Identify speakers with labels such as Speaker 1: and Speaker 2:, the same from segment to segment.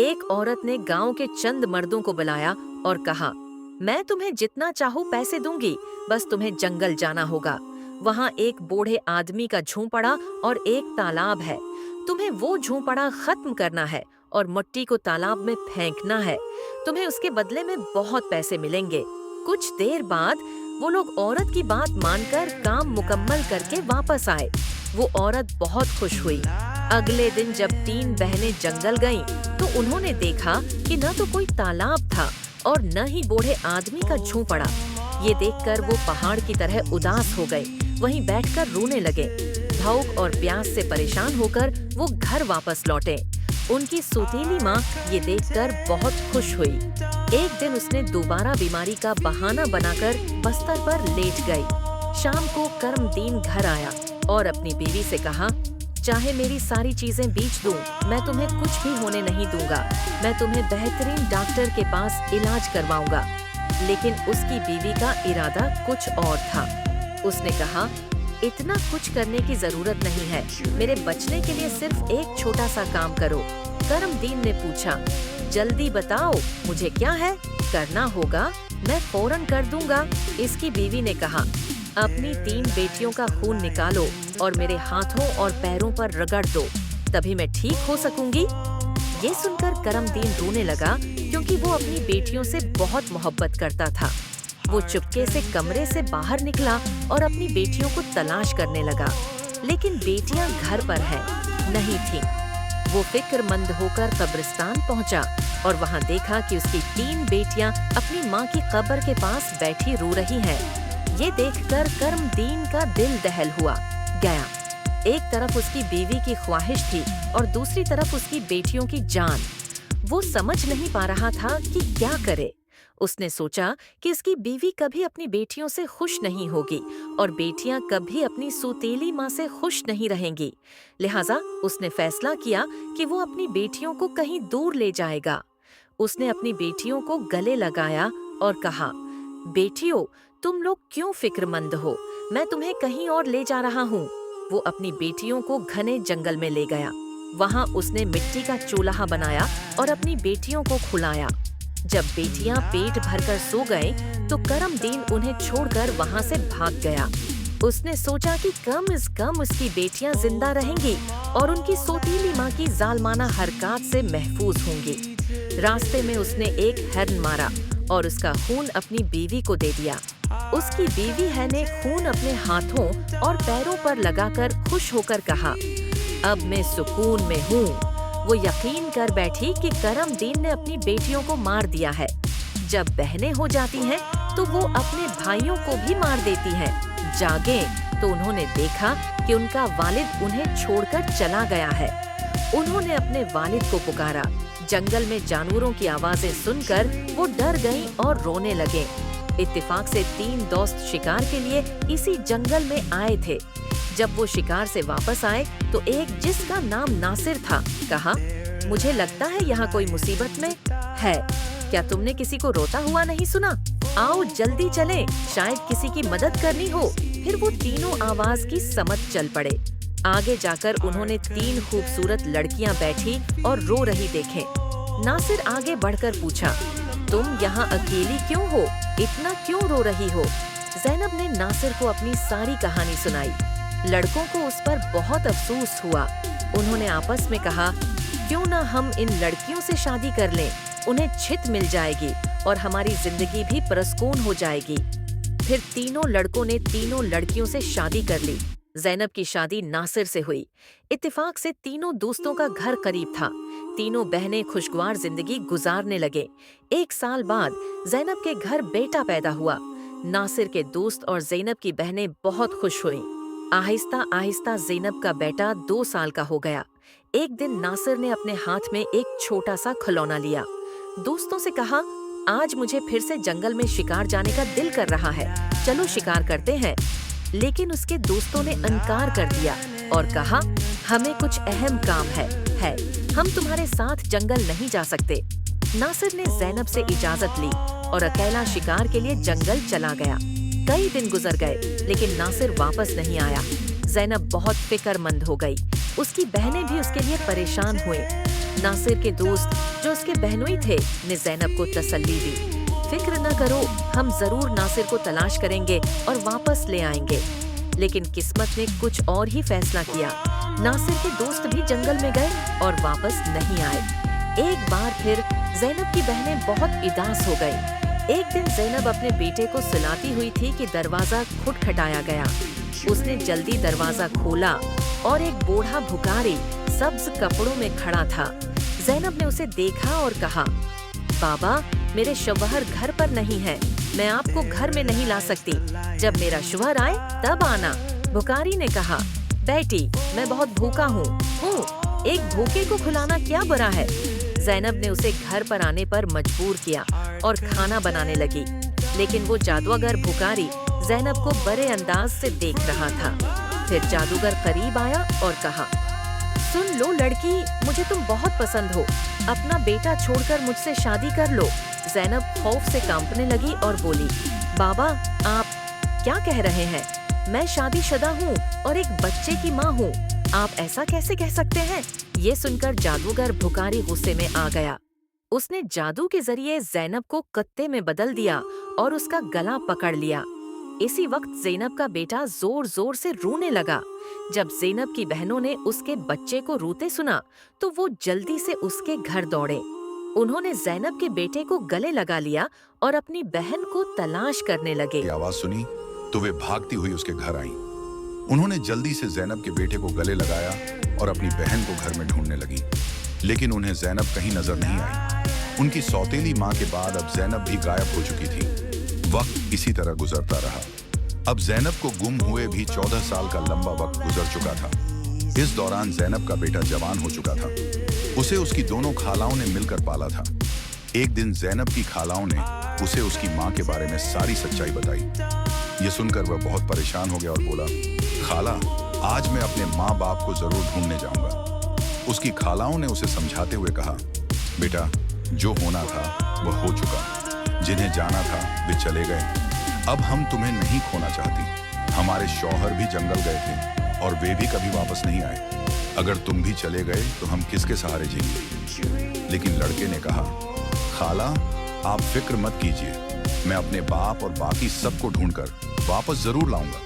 Speaker 1: एक औरत ने गांव के चंद मर्दों को बुलाया और कहा, मैं तुम्हें जितना चाहूँ पैसे दूंगी, बस तुम्हें जंगल जाना होगा। वहाँ एक बूढ़े आदमी का झोंपड़ा और एक तालाब है। तुम्हें वो झोंपड़ा खत्म करना है और मिट्टी को तालाब में फेंकना है। तुम्हें उसके बदले में बहुत पैसे मिलेंगे। कुछ देर बाद वो लोग औरत की बात मानकर काम मुकम्मल करके वापस आए। वो औरत बहुत खुश हुई। अगले दिन जब तीन बहनें जंगल गईं, तो उन्होंने देखा कि न तो कोई तालाब था और न ही बूढ़े आदमी का झोंपड़ा। ये देखकर वो पहाड़ की तरह उदास हो गए, वहीं बैठकर रोने लगे। भूख और प्यास से परेशान होकर वो घर वापस लौटे। उनकी सौतेली माँ ये देखकर बहुत खुश हुई। एक दिन उसने दोबारा बीमारी का बहाना बनाकर बस्तर पर लेट गई। शाम को करमदीन घर आया और अपनी बीवी से कहा, चाहे मेरी सारी चीजें बेच दूं, मैं तुम्हें कुछ भी होने नहीं दूंगा। मैं तुम्हें बेहतरीन डॉक्टर के पास इलाज करवाऊंगा। लेकिन उसकी बीवी का इरादा कुछ और था। उसने कहा, इतना कुछ करने की जरूरत नहीं है, मेरे बचने के लिए सिर्फ एक छोटा सा काम करो। करमदीन ने पूछा, जल्दी बताओ, मुझे क्या है करना होगा, मैं फौरन कर दूंगा। इसकी बीवी ने कहा, अपनी तीन बेटियों का खून निकालो और मेरे हाथों और पैरों पर रगड़ दो, तभी मैं ठीक हो सकूंगी। ये सुनकर करमदीन रोने लगा, क्योंकि वो अपनी बेटियों से बहुत मोहब्बत करता था। वो चुपके से कमरे से बाहर निकला और अपनी बेटियों को तलाश करने लगा, लेकिन बेटियां घर पर नहीं थीं। वो फिक्रमंद होकर कब्रिस्तान पहुंचा और वहां देखा कि उसकी तीन बेटियां अपनी माँ की कब्र के पास बैठी रो रही हैं। ये देखकर करमदीन का दिल दहल हुआ गया। एक तरफ उसकी बीवी की ख्वाहिश थी और दूसरी तरफ उसकी बेटियों की जान। वो समझ नहीं पा रहा था कि क्या करे। उसने सोचा कि इसकी बीवी कभी अपनी बेटियों से खुश नहीं होगी और बेटियां कभी अपनी सौतेली माँ से खुश नहीं रहेंगी। लिहाजा उसने फैसला किया कि वो अपनी बेटियों को कहीं दूर ले जाएगा। उसने अपनी बेटियों को गले लगाया और कहा, बेटियों, तुम लोग क्यों फिक्रमंद हो, मैं तुम्हें कहीं और ले जा रहा हूँ। वो अपनी बेटियों को घने जंगल में ले गया। वहाँ उसने मिट्टी का चूल्हा बनाया और अपनी बेटियों को खिलाया। जब बेटियां पेट भरकर सो गए, तो करमदीन उन्हें छोड़कर वहाँ से भाग गया। उसने सोचा कि कम से कम उसकी बेटियां जिंदा रहेंगी और उनकी सौतीली माँ की जालमाना हरकत से महफूज होंगी। रास्ते में उसने एक हिरन मारा और उसका खून अपनी बीवी को दे दिया। उसकी बीवी ने खून अपने हाथों और पैरों पर लगाकर खुश होकर कहा, अब मैं सुकून में हूँ। वो यकीन कर बैठी कि करमदीन ने अपनी बेटियों को मार दिया है। जब बहनें हो जाती हैं, तो वो अपने भाइयों को भी मार देती हैं। जागे तो उन्होंने देखा कि उनका वालिद उन्हें छोड़कर चला गया है। उन्होंने अपने वालिद को पुकारा। जंगल में जानवरों की आवाजें सुनकर वो डर गईं और रोने लगे। इत्तेफाक से तीन दोस्त शिकार के लिए इसी जंगल में आए थे। जब वो शिकार से वापस आए, तो एक जिसका नाम नासिर था कहा, मुझे लगता है यहाँ कोई मुसीबत में है। क्या तुमने किसी को रोता हुआ नहीं सुना? आओ जल्दी चलें, शायद किसी की मदद करनी हो। फिर वो तीनों आवाज की समझ चल पड़े। आगे जाकर उन्होंने तीन खूबसूरत लड़कियां बैठी और रो रही देखे। नासिर आगे बढ़कर पूछा, तुम यहाँ अकेली क्यों हो? इतना क्यों रो रही हो? ज़ैनब ने नासिर को अपनी सारी कहानी सुनाई। लड़कों को उस पर बहुत अफसोस हुआ। उन्होंने आपस में कहा, क्यों ना हम इन लड़कियों से शादी कर लें, उन्हें छित मिल जाएगी और हमारी जिंदगी भी पुरस्कून हो जाएगी। फिर तीनों लड़कों ने तीनों लड़कियों से शादी कर ली। ज़ैनब की शादी नासिर से हुई। इत्तेफाक से तीनों दोस्तों का घर करीब था। तीनों बहनें खुशगवार जिंदगी गुजारने लगे। 1 साल बाद ज़ैनब के घर बेटा पैदा हुआ। नासिर के दोस्त और ज़ैनब की बहनें बहुत खुश हुईं। आहिस्ता आहिस्ता ज़ैनब का बेटा 2 साल का हो गया। एक दिन नासिर ने अपने हाथ में एक छोटा सा खिलौना लिया। दोस्तों से कहा, आज मुझे फिर से जंगल में शिकार जाने का दिल कर रहा है, चलो शिकार करते हैं। लेकिन उसके दोस्तों ने इनकार कर दिया और कहा, हमें कुछ अहम काम है, हम तुम्हारे साथ जंगल नहीं जा सकते। नासिर ने ज़ैनब से इजाजत ली और अकेला शिकार के लिए जंगल चला गया। कई दिन गुजर गए, लेकिन नासिर वापस नहीं आया। ज़ैनब बहुत फिक्रमंद हो गई। उसकी बहनें भी उसके लिए परेशान हुए। नासिर के दोस्त जो उसके बहनोई थे ने जैनब को तसल्ली दी। फिक्र न करो, हम जरूर नासिर को तलाश करेंगे और वापस ले आएंगे। लेकिन किस्मत ने कुछ और ही फैसला किया। नासिर के दोस्त भी जंगल में गए और वापस नहीं आए। एक बार फिर जैनब की बहनें बहुत उदास हो गईं। एक दिन जैनब अपने बेटे को सुलाती हुई थी कि दरवाजा खटखटाया गया। उसने जल्दी दरवाजा खोला और एक बूढ़ा भुखारी सब्ज कपड़ों में खड़ा था। जैनब ने उसे देखा और कहा, बाबा, मेरे शौहर घर पर नहीं है, मैं आपको घर में नहीं ला सकती। जब मेरा शौहर आए तब आना। भुखारी ने कहा, बेटी, मैं बहुत भूखा हूँ, एक भूखे को खिलाना क्या बुरा है। जैनब ने उसे घर पर आने पर मजबूर किया और खाना बनाने लगी। लेकिन वो जादूगर भुखारी जैनब को बड़े अंदाज से देख रहा था। फिर जादूगर करीब आया और कहा, सुन लो लड़की, मुझे तुम बहुत पसंद हो, अपना बेटा छोड़कर मुझसे शादी कर लो। जैनब खौफ से कांपने लगी और बोली, बाबा, आप क्या कह रहे हैं? मैं शादीशुदा हूँ और एक बच्चे की माँ हूँ, आप ऐसा कैसे कह सकते हैं? ये सुनकर जादूगर भुखारी गुस्से में आ गया। उसने जादू के जरिए जैनब को कत्ते में बदल दिया और उसका गला पकड़ लिया। इसी वक्त जैनब का बेटा जोर जोर से रोने लगा। जब जैनब की बहनों ने उसके बच्चे को रोते सुना तो वो जल्दी से उसके घर दौड़े। उन्होंने जैनब के बेटे को गले लगा लिया और अपनी बहन को तलाश करने लगे।
Speaker 2: आवाज सुनी तो वे भागती हुई उसके घर आईं। उन्होंने जल्दी से जैनब के बेटे को गले लगाया और अपनी बहन को घर में ढूंढने लगी, लेकिन उन्हें जैनब कहीं नजर नहीं आई। उनकी सौतेली माँ के बाद अब जैनब भी गायब हो चुकी थी। वक्त इसी तरह गुजरता रहा। अब जैनब को गुम हुए भी 14 साल का लंबा वक्त गुजर चुका था। इस दौरान जैनब का बेटा जवान हो चुका था। उसे उसकी दोनों खालाओं ने मिलकर पाला था। एक दिन जैनब की खालाओं ने उसे उसकी माँ के बारे में सारी सच्चाई बताई। ये सुनकर वह बहुत परेशान हो गया और बोला, खाला, आज मैं अपने माँ बाप को जरूर ढूंढने जाऊंगा। उसकी खालाओं ने उसे समझाते हुए कहा, बेटा, जो होना था वह हो चुका, जिन्हें जाना था वे चले गए। अब हम तुम्हें नहीं खोना चाहती। हमारे शौहर भी जंगल गए थे और वे भी कभी वापस नहीं आए। अगर तुम भी चले गए तो हम किसके सहारे जिएंगे? लेकिन लड़के ने कहा, खाला, आप फिक्र मत कीजिए, मैं अपने बाप और बाकी सबको ढूंढकर वापस जरूर लाऊंगा।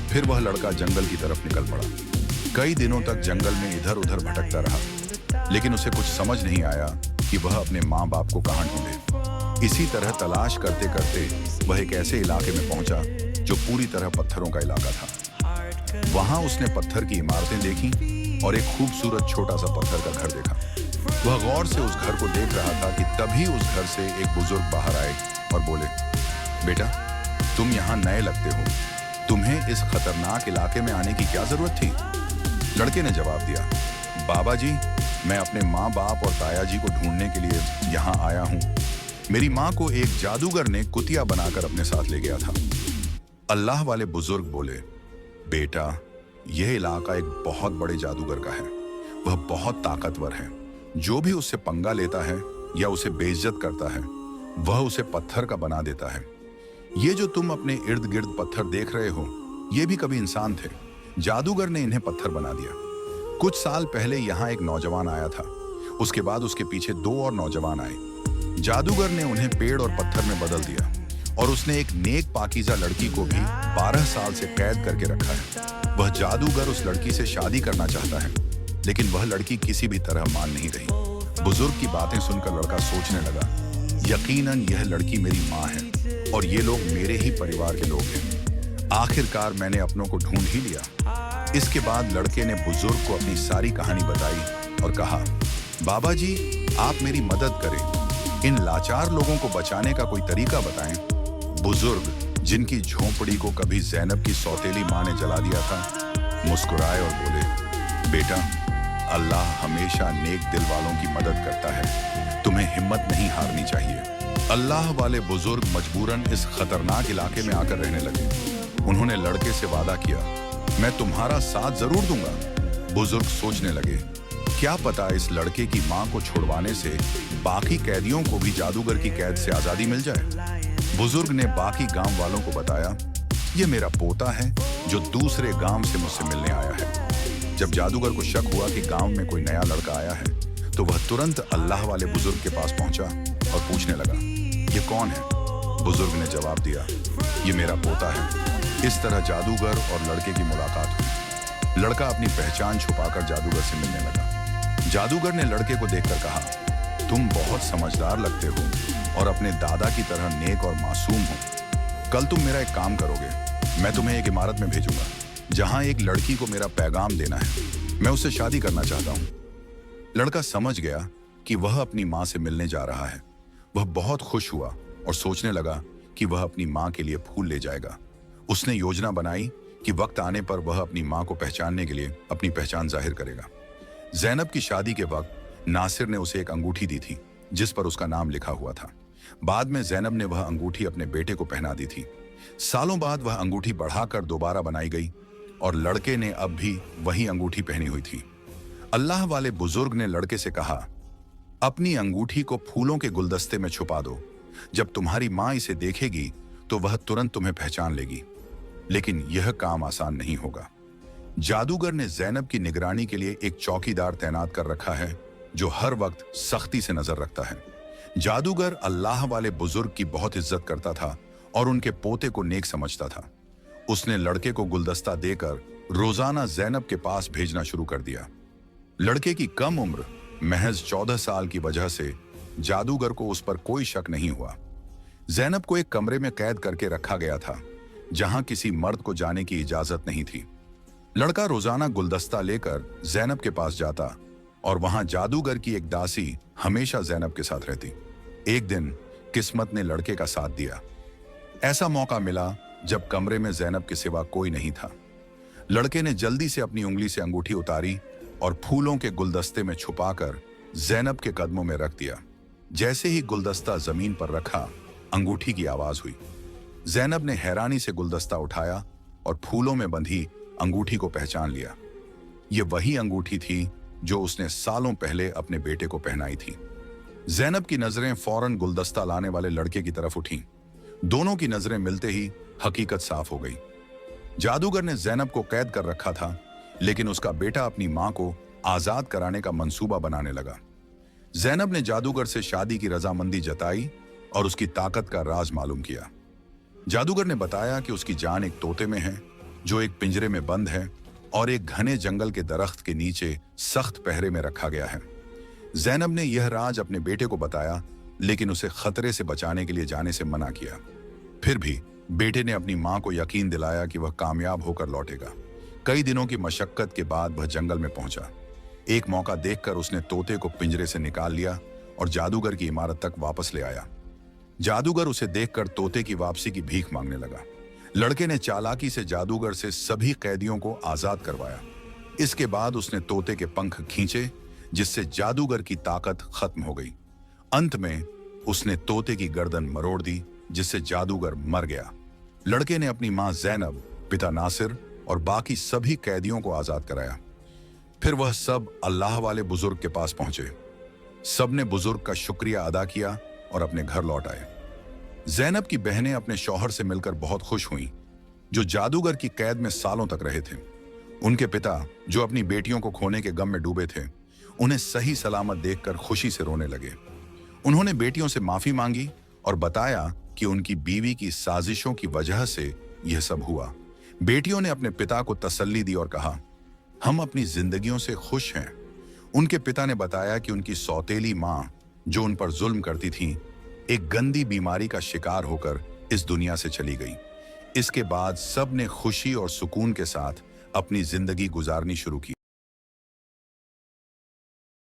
Speaker 2: फिर वह लड़का जंगल की तरफ निकल पड़ा। कई दिनों तक जंगल में इधर उधर भटकता रहा, लेकिन उसे कुछ समझ नहीं आया कि वह अपने माँ बाप को कहाँ ढूंढे। इसी तरह तलाश करते करते वह एक ऐसे इलाके में पहुंचा जो पूरी तरह पत्थरों का इलाका था। वहां उसने पत्थर की इमारतें देखी और एक खूबसूरत छोटा सा पत्थर का घर देखा। वह गौर से उस घर को देख रहा था कि तभी उस घर से एक बुजुर्ग बाहर आए और बोले, बेटा, तुम यहाँ नए लगते हो, तुम्हें इस खतरनाक इलाके में आने की क्या जरूरत थी? लड़के ने जवाब दिया, बाबा जी, मैं अपने माँ बाप और ताया जी को ढूंढने के लिए यहाँ आया हूँ। मेरी माँ को एक जादूगर ने कुतिया बनाकर अपने साथ ले गया था। अल्लाह वाले बुजुर्ग बोले, बेटा, यह इलाका एक बहुत बड़े जादूगर का है। वह बहुत ताकतवर है। जो भी उससे पंगा लेता है या उसे बेइज्जत करता है, वह उसे पत्थर का बना देता है। ये जो तुम अपने इर्द गिर्द पत्थर देख रहे हो, ये भी कभी इंसान थे। जादूगर ने इन्हें पत्थर बना दिया। कुछ साल पहले यहाँ एक नौजवान आया था। उसके बाद उसके पीछे 2 और नौजवान आए। जादूगर ने उन्हें पेड़ और पत्थर में बदल दिया और उसने एक नेक पाकीज़ा लड़की को भी 12 साल से कैद करके रखा है। वह जादूगर उस लड़की से शादी करना चाहता है, लेकिन वह लड़की किसी भी तरह मान नहीं रही। बुजुर्ग की बातें सुनकर लड़का सोचने लगा, यकीनन यह लड़की मेरी माँ है और ये लोग मेरे ही परिवार के लोग हैं। आखिरकार मैंने अपनों को ढूंढ ही लिया। इसके बाद लड़के ने बुजुर्ग को अपनी सारी कहानी बताई और कहा, बाबा जी, आप मेरी मदद करें, इन लाचार लोगों को बचाने का कोई तरीका बताएं। बुजुर्ग, जिनकी झोंपड़ी को कभी जैनब की सौतेली माँ ने जला दिया था, मुस्कुराए और बोले, बेटा, अल्लाह हमेशा नेक दिल वालों की मदद करता है, तुम्हें हिम्मत नहीं हारनी चाहिए। अल्लाह वाले बुजुर्ग मजबूरन इस खतरनाक इलाके में आकर रहने लगे। उन्होंने लड़के से वादा किया, मैं तुम्हारा साथ जरूर दूंगा। बुजुर्ग सोचने लगे, क्या पता इस लड़के की माँ को छुड़वाने से बाकी कैदियों को भी जादूगर की कैद से आजादी मिल जाए। बुजुर्ग ने बाकी गांव वालों को बताया, ये मेरा पोता है जो दूसरे गांव से मुझसे मिलने आया है। जब जादूगर को शक हुआ कि गांव में कोई नया लड़का आया है, तो वह तुरंत अल्लाह वाले बुजुर्ग के पास पहुंचा और पूछने लगा, ये कौन है? बुजुर्ग ने जवाब दिया, ये मेरा पोता है। इस तरह जादूगर और लड़के की मुलाकात हुई। लड़का अपनी पहचान छुपाकर जादूगर से मिलने लगा। जादूगर ने लड़के को देखकर कहा, तुम बहुत समझदार लगते हो और अपने दादा की तरह नेक और मासूम हो। कल तुम मेरा एक काम करोगे, मैं तुम्हें एक इमारत में भेजूंगा जहां एक लड़की को मेरा पैगाम देना है। मैं उससे शादी करना चाहता हूं। लड़का समझ गया कि वह अपनी मां से मिलने जा रहा है। वह बहुत खुश हुआ और सोचने लगा कि वह अपनी मां के लिए फूल ले जाएगा। उसने योजना बनाई कि वक्त आने पर वह अपनी मां को पहचानने के लिए अपनी पहचान जाहिर करेगा। जैनब की शादी के वक्त नासिर ने उसे एक अंगूठी दी थी जिस पर उसका नाम लिखा हुआ था। बाद में जैनब ने वह अंगूठी अपने बेटे को पहना दी थी। सालों बाद वह अंगूठी बढ़ाकर दोबारा बनाई गई और लड़के ने अब भी वही अंगूठी पहनी हुई थी। अल्लाह वाले बुजुर्ग ने लड़के से कहा, अपनी अंगूठी को फूलों के गुलदस्ते में छुपा दो। जब तुम्हारी मां इसे देखेगी तो वह तुरंत तुम्हें पहचान लेगी। लेकिन यह काम आसान नहीं होगा। जादूगर ने जैनब की निगरानी के लिए एक चौकीदार तैनात कर रखा है जो हर वक्त सख्ती से नजर रखता है। जादूगर अल्लाह वाले बुजुर्ग की बहुत इज्जत करता था और उनके पोते को नेक समझता था। उसने लड़के को गुलदस्ता देकर रोजाना जैनब के पास भेजना शुरू कर दिया। लड़के की कम उम्र महज 14 साल की वजह से जादूगर को उस पर कोई शक नहीं हुआ। जैनब को एक कमरे में कैद करके रखा गया था जहां किसी मर्द को जाने की इजाजत नहीं थी। लड़का रोजाना गुलदस्ता लेकर जैनब के पास जाता और वहां जादूगर की एक दासी हमेशा जैनब के साथ रहती। एक दिन किस्मत ने लड़के का साथ दिया। ऐसा मौका मिला जब कमरे में जैनब के सिवा कोई नहीं था। लड़के ने जल्दी से अपनी उंगली से अंगूठी उतारी और फूलों के गुलदस्ते में छुपाकर जैनब के कदमों में रख दिया। जैसे ही गुलदस्ता जमीन पर रखा, अंगूठी की आवाज हुई। जैनब ने हैरानी से गुलदस्ता उठाया और फूलों में बंधी अंगूठी को पहचान लिया। यह वही अंगूठी थी जो उसने सालों पहले अपने बेटे को पहनाई थी। जैनब की नजरें फौरन गुलदस्ता लाने वाले लड़के की तरफ उठीं। दोनों की नजरें मिलते ही हकीकत साफ हो गई। जादूगर ने जैनब को कैद कर रखा था, लेकिन उसका बेटा अपनी मां को आजाद कराने का मंसूबा बनाने लगा। जैनब ने जादूगर से शादी की रजामंदी जताई और उसकी ताकत का राज मालूम किया। जादूगर ने बताया कि उसकी जान एक तोते में है जो एक पिंजरे में बंद है और एक घने जंगल के दरख्त के नीचे सख्त पहरे में रखा गया है। जैनब ने यह राज अपने बेटे को बताया, लेकिन उसे खतरे से बचाने के लिए जाने से मना किया। फिर भी बेटे ने अपनी मां को यकीन दिलाया कि वह कामयाब होकर लौटेगा। कई दिनों की मशक्कत के बाद वह जंगल में पहुंचा। एक मौका देखकर उसने तोते को पिंजरे से निकाल लिया और जादूगर की इमारत तक वापस ले आया। जादूगर उसे देखकर तोते की वापसी की भीख मांगने लगा। लड़के ने चालाकी से जादूगर से सभी कैदियों को आजाद करवाया। इसके बाद उसने तोते के पंख खींचे, जिससे जादूगर की ताकत खत्म हो गई। अंत में उसने तोते की गर्दन मरोड़ दी, जिससे जादूगर मर गया। लड़के ने अपनी मां जैनब, पिता नासिर और बाकी सभी कैदियों को आजाद कराया। फिर वह सब अल्लाह वाले बुजुर्ग के पास पहुंचे। सबने बुजुर्ग का शुक्रिया अदा किया और अपने घर लौट आए। जैनब की बहनें अपने शौहर से मिलकर बहुत खुश हुईं, जो जादूगर की कैद में सालों तक रहे थे। उनके पिता, जो अपनी बेटियों को खोने के गम में डूबे थे, उन्हें सही सलामत देखकर खुशी से रोने लगे। उन्होंने बेटियों से माफी मांगी और बताया कि उनकी बीवी की साजिशों की वजह से यह सब हुआ। बेटियों ने अपने पिता को तसल्ली दी और कहा, हम अपनी जिंदगियों से खुश हैं। उनके पिता ने बताया कि उनकी सौतेली मां, जो उन पर जुल्म करती थी, एक गंदी बीमारी का शिकार होकर इस दुनिया से चली गई। इसके बाद सब ने खुशी और सुकून के साथ अपनी जिंदगी गुजारनी शुरू की।